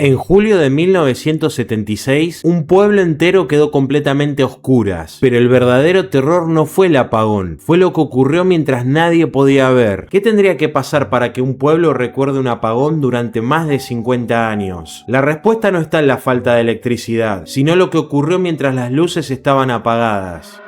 En julio de 1976, un pueblo entero quedó completamente a oscuras, pero el verdadero terror no fue el apagón, fue lo que ocurrió mientras nadie podía ver. ¿Qué tendría que pasar para que un pueblo recuerde un apagón durante más de 50 años? La respuesta no está en la falta de electricidad, sino lo que ocurrió mientras las luces estaban apagadas.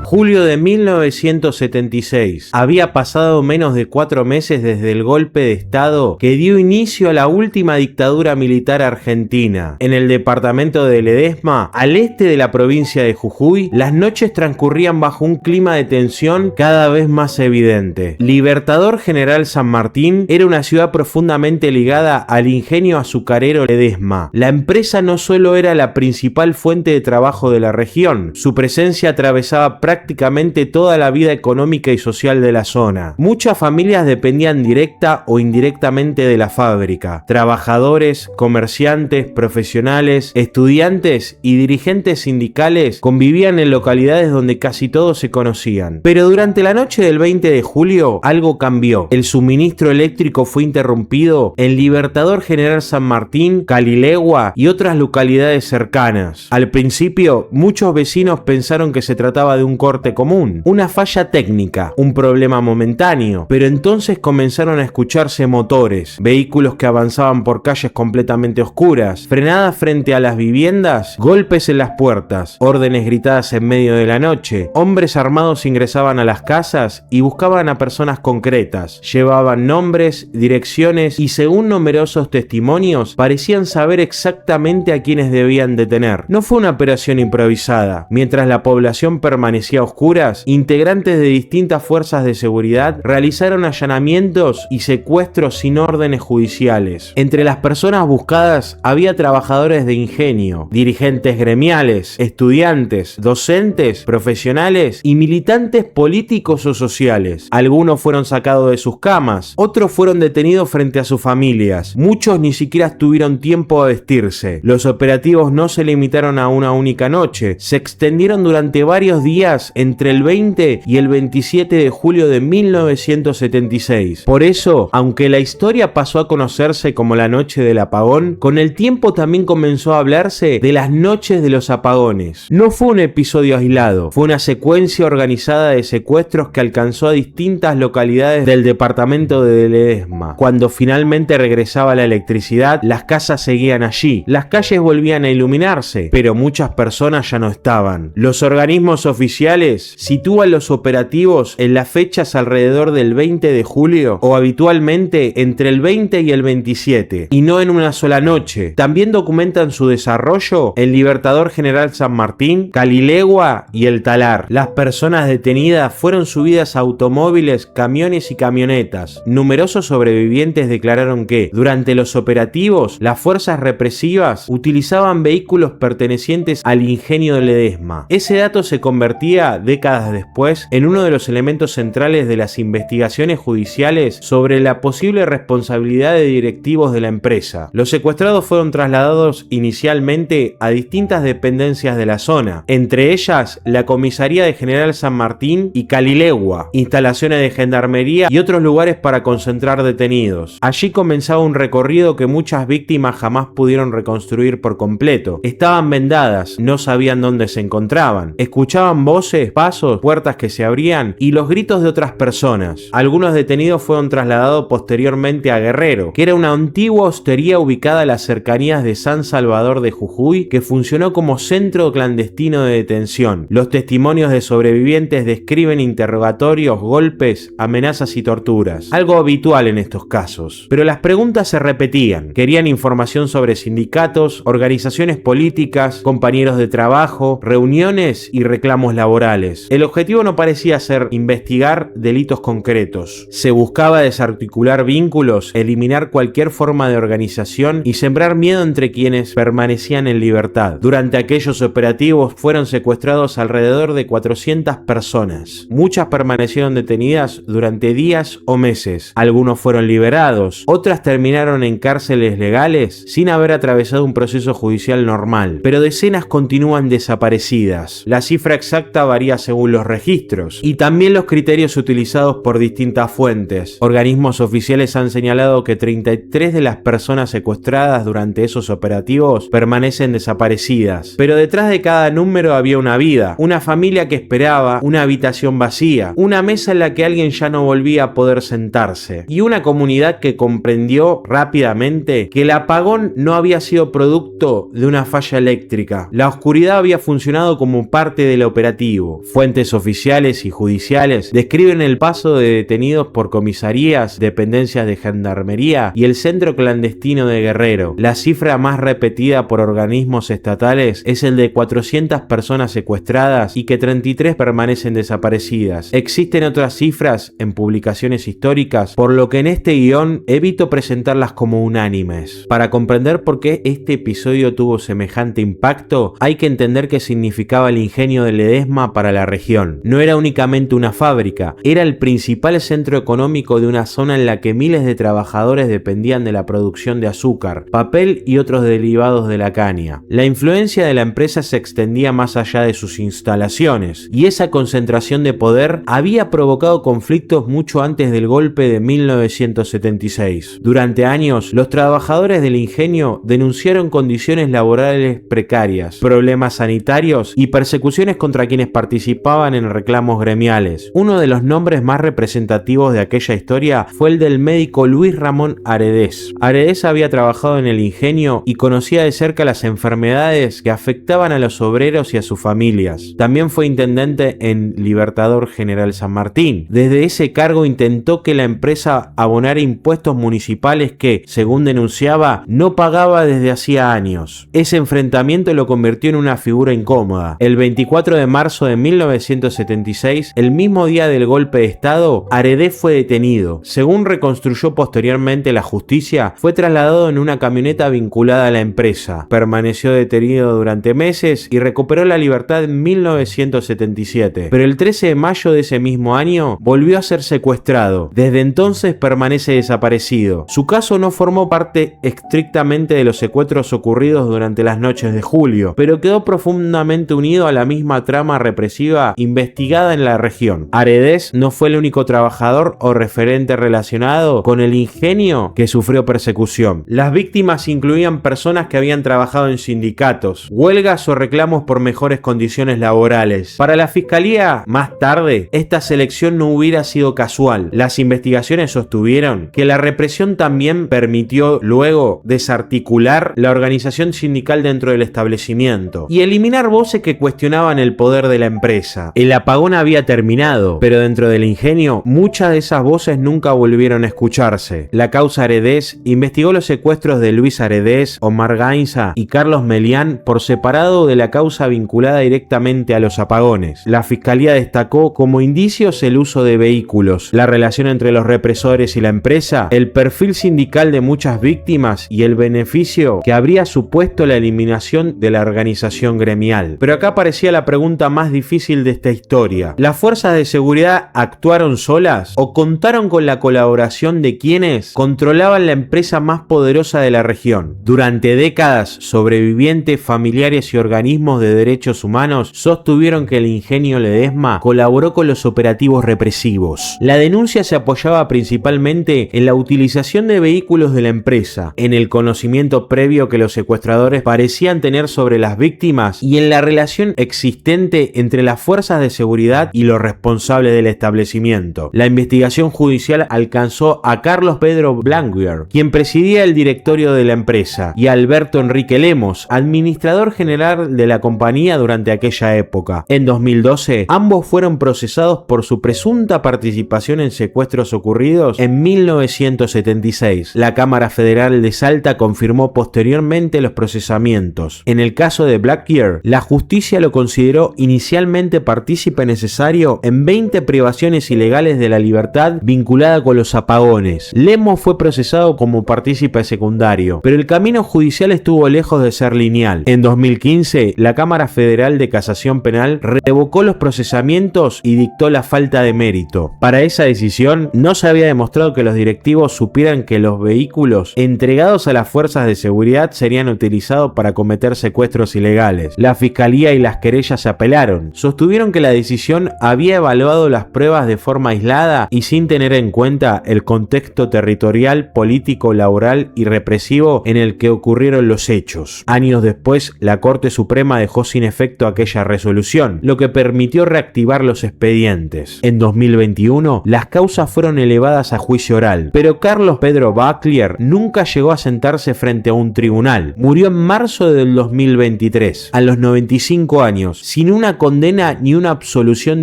Julio de 1976. Había pasado menos de 4 meses desde el golpe de estado que dio inicio a la última dictadura militar argentina. En el departamento de Ledesma, al este de la provincia de Jujuy, las noches transcurrían bajo un clima de tensión cada vez más evidente. Libertador General San Martín era una ciudad profundamente ligada al ingenio azucarero Ledesma. La empresa no solo era la principal fuente de trabajo de la región, su presencia atravesaba prácticamente toda la vida económica y social de la zona. Muchas familias dependían directa o indirectamente de la fábrica. Trabajadores, comerciantes, profesionales, estudiantes y dirigentes sindicales convivían en localidades donde casi todos se conocían. Pero durante la noche del 20 de julio algo cambió. El suministro eléctrico fue interrumpido en Libertador General San Martín, Calilegua y otras localidades cercanas. Al principio, muchos vecinos pensaron que se trataba de un corte común, una falla técnica, un problema momentáneo, pero entonces comenzaron a escucharse motores, vehículos que avanzaban por calles completamente oscuras, frenadas frente a las viviendas, golpes en las puertas, órdenes gritadas en medio de la noche. Hombres armados ingresaban a las casas y buscaban a personas concretas, llevaban nombres, direcciones y según numerosos testimonios parecían saber exactamente a quienes debían detener. No fue una operación improvisada. Mientras la población permanecía a oscuras, integrantes de distintas fuerzas de seguridad realizaron allanamientos y secuestros sin órdenes judiciales. Entre las personas buscadas había trabajadores de ingenio, dirigentes gremiales, estudiantes, docentes, profesionales y militantes políticos o sociales. Algunos fueron sacados de sus camas, otros fueron detenidos frente a sus familias. Muchos ni siquiera tuvieron tiempo a vestirse. Los operativos no se limitaron a una única noche, se extendieron durante varios días entre el 20 y el 27 de julio de 1976. Por eso, aunque la historia pasó a conocerse como la noche del apagón, con el tiempo también comenzó a hablarse de las noches de los apagones. No fue un episodio aislado, fue una secuencia organizada de secuestros que alcanzó a distintas localidades del departamento de Ledesma. Cuando finalmente regresaba la electricidad, las casas seguían allí, las calles volvían a iluminarse, pero muchas personas ya no estaban. Los organismos oficiales sitúan los operativos en las fechas alrededor del 20 de julio o habitualmente entre el 20 y el 27, y no en una sola noche. También documentan su desarrollo en Libertador General San Martín, Calilegua y El Talar. Las personas detenidas fueron subidas a automóviles, camiones y camionetas. Numerosos sobrevivientes declararon que, durante los operativos, las fuerzas represivas utilizaban vehículos pertenecientes al ingenio de Ledesma. Ese dato se convertía décadas después en uno de los elementos centrales de las investigaciones judiciales sobre la posible responsabilidad de directivos de la empresa. Los secuestrados fueron trasladados inicialmente a distintas dependencias de la zona, entre ellas la comisaría de General San Martín y Calilegua, instalaciones de gendarmería y otros lugares para concentrar detenidos. Allí comenzaba un recorrido que muchas víctimas jamás pudieron reconstruir por completo. Estaban vendadas, no sabían dónde se encontraban, escuchaban voces, pasos, puertas que se abrían y los gritos de otras personas. Algunos detenidos fueron trasladados posteriormente a Guerrero, que era una antigua hostería ubicada en las cercanías de San Salvador de Jujuy, que funcionó como centro clandestino de detención. Los testimonios de sobrevivientes describen interrogatorios, golpes, amenazas y torturas, algo habitual en estos casos. Pero las preguntas se repetían. Querían información sobre sindicatos, organizaciones políticas, compañeros de trabajo, reuniones y reclamos laborales. El objetivo no parecía ser investigar delitos concretos. Se buscaba desarticular vínculos, eliminar cualquier forma de organización y sembrar miedo entre quienes permanecían en libertad. Durante aquellos operativos fueron secuestrados alrededor de 400 personas. Muchas permanecieron detenidas durante días o meses. Algunos fueron liberados, otras terminaron en cárceles legales sin haber atravesado un proceso judicial normal. Pero decenas continúan desaparecidas. La cifra exacta varía según los registros y también los criterios utilizados por distintas fuentes. Organismos oficiales han señalado que 33 de las personas secuestradas durante esos operativos permanecen desaparecidas, pero detrás de cada número había una vida, una familia que esperaba, una habitación vacía, una mesa en la que alguien ya no volvía a poder sentarse y una comunidad que comprendió rápidamente que el apagón no había sido producto de una falla eléctrica. La oscuridad había funcionado como parte del operativo. Fuentes oficiales y judiciales describen el paso de detenidos por comisarías, dependencias de gendarmería y el centro clandestino de Guerrero. La cifra más repetida por organismos estatales es el de 400 personas secuestradas y que 33 permanecen desaparecidas. Existen otras cifras en publicaciones históricas, por lo que en este guión evito presentarlas como unánimes. Para comprender por qué este episodio tuvo semejante impacto, hay que entender qué significaba el ingenio de Ledesma para la región. No era únicamente una fábrica, era el principal centro económico de una zona en la que miles de trabajadores dependían de la producción de azúcar, papel y otros derivados de la caña. La influencia de la empresa se extendía más allá de sus instalaciones, y esa concentración de poder había provocado conflictos mucho antes del golpe de 1976. Durante años, los trabajadores del ingenio denunciaron condiciones laborales precarias, problemas sanitarios y persecuciones contra quienes participaban en reclamos gremiales. Uno de los nombres más representativos de aquella historia fue el del médico Luis Ramón Aredés. Aredés había trabajado en el ingenio y conocía de cerca las enfermedades que afectaban a los obreros y a sus familias. También fue intendente en Libertador General San Martín. Desde ese cargo intentó que la empresa abonara impuestos municipales que, según denunciaba, no pagaba desde hacía años. Ese enfrentamiento lo convirtió en una figura incómoda. El 24 de marzo de 1976, el mismo día del golpe de Estado, Aredés fue detenido. Según reconstruyó posteriormente la justicia, fue trasladado en una camioneta vinculada a la empresa. Permaneció detenido durante meses y recuperó la libertad en 1977. Pero el 13 de mayo de ese mismo año volvió a ser secuestrado. Desde entonces permanece desaparecido. Su caso no formó parte estrictamente de los secuestros ocurridos durante las noches de julio, pero quedó profundamente unido a la misma trama represiva investigada en la región. Aredés no fue el único trabajador o referente relacionado con el ingenio que sufrió persecución. Las víctimas incluían personas que habían trabajado en sindicatos, huelgas o reclamos por mejores condiciones laborales. Para la fiscalía, más tarde, esta selección no hubiera sido casual. Las investigaciones sostuvieron que la represión también permitió luego desarticular la organización sindical dentro del establecimiento y eliminar voces que cuestionaban el poder de la empresa. El apagón había terminado, pero dentro del ingenio muchas de esas voces nunca volvieron a escucharse. La causa Aredés investigó los secuestros de Luis Aredés, Omar Gainza y Carlos Melián por separado de la causa vinculada directamente a los apagones. La fiscalía destacó como indicios el uso de vehículos, la relación entre los represores y la empresa, el perfil sindical de muchas víctimas y el beneficio que habría supuesto la eliminación de la organización gremial. Pero acá aparecía la pregunta más difícil de esta historia. ¿Las fuerzas de seguridad actuaron solas o contaron con la colaboración de quienes controlaban la empresa más poderosa de la región? Durante décadas, sobrevivientes, familiares y organismos de derechos humanos sostuvieron que el ingenio Ledesma colaboró con los operativos represivos. La denuncia se apoyaba principalmente en la utilización de vehículos de la empresa, en el conocimiento previo que los secuestradores parecían tener sobre las víctimas y en la relación existente entre las fuerzas de seguridad y los responsables del establecimiento. La investigación judicial alcanzó a Carlos Pedro Blanguier, quien presidía el directorio de la empresa, y a Alberto Enrique Lemos, administrador general de la compañía durante aquella época. En 2012, ambos fueron procesados por su presunta participación en secuestros ocurridos en 1976. La Cámara Federal de Salta confirmó posteriormente los procesamientos. En el caso de Blanguier, la justicia lo consideró inicialmente partícipe necesario en 20 privaciones ilegales de la libertad vinculada con los apagones. Lemos fue procesado como partícipe secundario, pero el camino judicial estuvo lejos de ser lineal. En 2015, la Cámara Federal de Casación Penal revocó los procesamientos y dictó la falta de mérito. Para esa decisión, no se había demostrado que los directivos supieran que los vehículos entregados a las fuerzas de seguridad serían utilizados para cometer secuestros ilegales. La fiscalía y las querellas se apelaron, negaron. Sostuvieron que la decisión había evaluado las pruebas de forma aislada y sin tener en cuenta el contexto territorial, político, laboral y represivo en el que ocurrieron los hechos. Años después, la Corte Suprema dejó sin efecto aquella resolución, lo que permitió reactivar los expedientes. En 2021, las causas fueron elevadas a juicio oral, pero Carlos Pedro Bachlier nunca llegó a sentarse frente a un tribunal. Murió en marzo del 2023, a los 95 años, sin una condena ni una absolución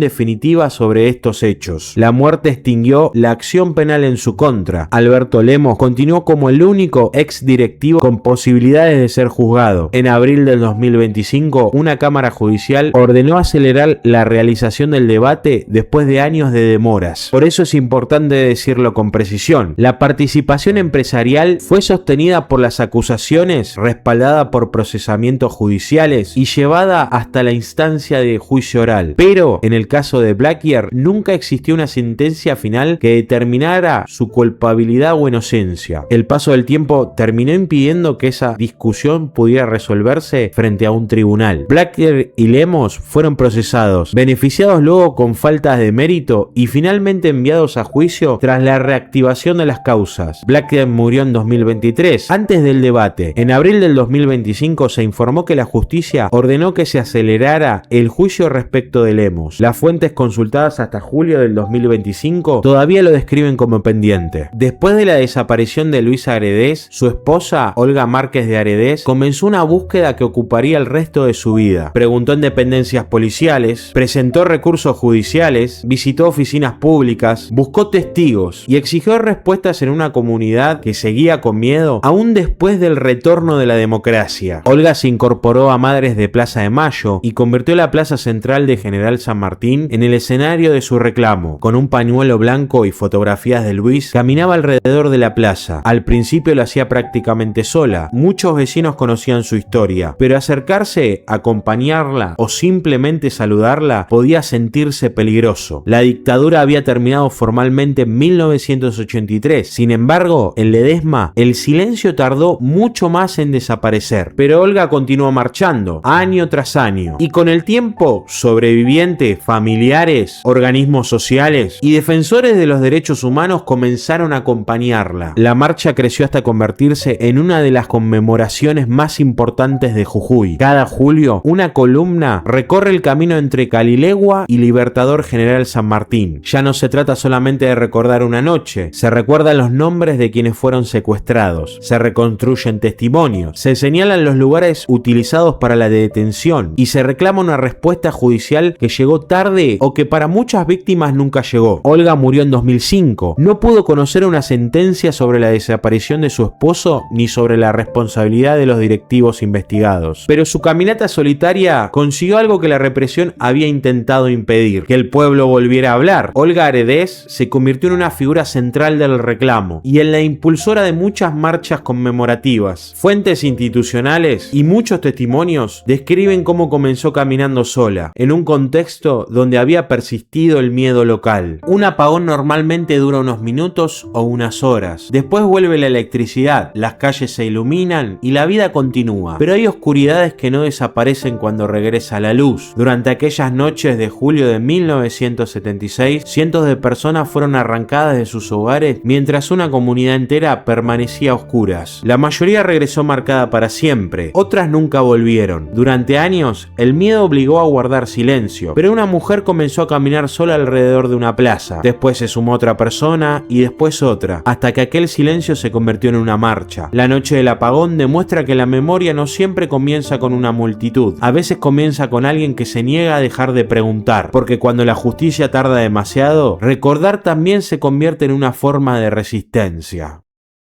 definitiva sobre estos hechos. La muerte extinguió la acción penal en su contra. Alberto Lemos continuó como el único ex directivo con posibilidades de ser juzgado. En abril del 2025, una cámara judicial ordenó acelerar la realización del debate después de años de demoras. Por eso es importante decirlo con precisión. La participación empresarial fue sostenida por las acusaciones, respaldada por procesamientos judiciales y llevada hasta la instancia de juicio oral. Pero, en el caso de Bachlier, nunca existió una sentencia final que determinara su culpabilidad o inocencia. El paso del tiempo terminó impidiendo que esa discusión pudiera resolverse frente a un tribunal. Bachlier y Lemos fueron procesados, beneficiados luego con faltas de mérito y finalmente enviados a juicio tras la reactivación de las causas. Bachlier murió en 2023, antes del debate. En abril del 2025 se informó que la justicia ordenó que se acelerara el juicio respecto de Lemos. Las fuentes consultadas hasta julio del 2025 todavía lo describen como pendiente. Después de la desaparición de Luisa Aredez, su esposa, Olga Márquez de Aredez, comenzó una búsqueda que ocuparía el resto de su vida. Preguntó en dependencias policiales, presentó recursos judiciales, visitó oficinas públicas, buscó testigos y exigió respuestas en una comunidad que seguía con miedo aún después del retorno de la democracia. Olga se incorporó a Madres de Plaza de Mayo y convirtió la plaza central de General San Martín en el escenario de su reclamo. Con un pañuelo blanco y fotografías de Luis, caminaba alrededor de la plaza. Al principio lo hacía prácticamente sola. Muchos vecinos conocían su historia, pero acercarse, acompañarla o simplemente saludarla podía sentirse peligroso. La dictadura había terminado formalmente en 1983. Sin embargo, en Ledesma, el silencio tardó mucho más en desaparecer. Pero Olga continuó marchando, año tras año. Y con el tiempo, sobrevivientes, familiares, organismos sociales y defensores de los derechos humanos comenzaron a acompañarla. La marcha creció hasta convertirse en una de las conmemoraciones más importantes de Jujuy. Cada julio, una columna recorre el camino entre Calilegua y Libertador General San Martín. Ya no se trata solamente de recordar una noche, se recuerdan los nombres de quienes fueron secuestrados, se reconstruyen testimonios, se señalan los lugares utilizados para la detención y se reclama una respuesta judicial que llegó tarde o que para muchas víctimas nunca llegó. Olga murió en 2005. No pudo conocer una sentencia sobre la desaparición de su esposo ni sobre la responsabilidad de los directivos investigados. Pero su caminata solitaria consiguió algo que la represión había intentado impedir: que el pueblo volviera a hablar. Olga Aredez se convirtió en una figura central del reclamo y en la impulsora de muchas marchas conmemorativas. Fuentes institucionales y muchos testimonios describen cómo comenzó caminando sola, en un contexto donde había persistido el miedo local. Un apagón normalmente dura unos minutos o unas horas. Después vuelve la electricidad, las calles se iluminan y la vida continúa. Pero hay oscuridades que no desaparecen cuando regresa la luz. Durante aquellas noches de julio de 1976, cientos de personas fueron arrancadas de sus hogares mientras una comunidad entera permanecía a oscuras. La mayoría regresó marcada para siempre, otras nunca volvieron. Durante años, el miedo obligó a guardar silencio, pero una mujer comenzó a caminar sola alrededor de una plaza. Después se sumó otra persona y después otra, hasta que aquel silencio se convirtió en una marcha. La noche del apagón demuestra que la memoria no siempre comienza con una multitud. A veces comienza con alguien que se niega a dejar de preguntar, porque cuando la justicia tarda demasiado, recordar también se convierte en una forma de resistencia.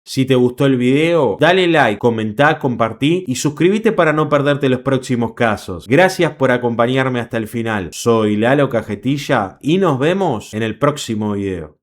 Si te gustó el video, dale like, comentá, compartí y suscríbete para no perderte los próximos casos. Gracias por acompañarme hasta el final. Soy Lalo Cajetilla y nos vemos en el próximo video.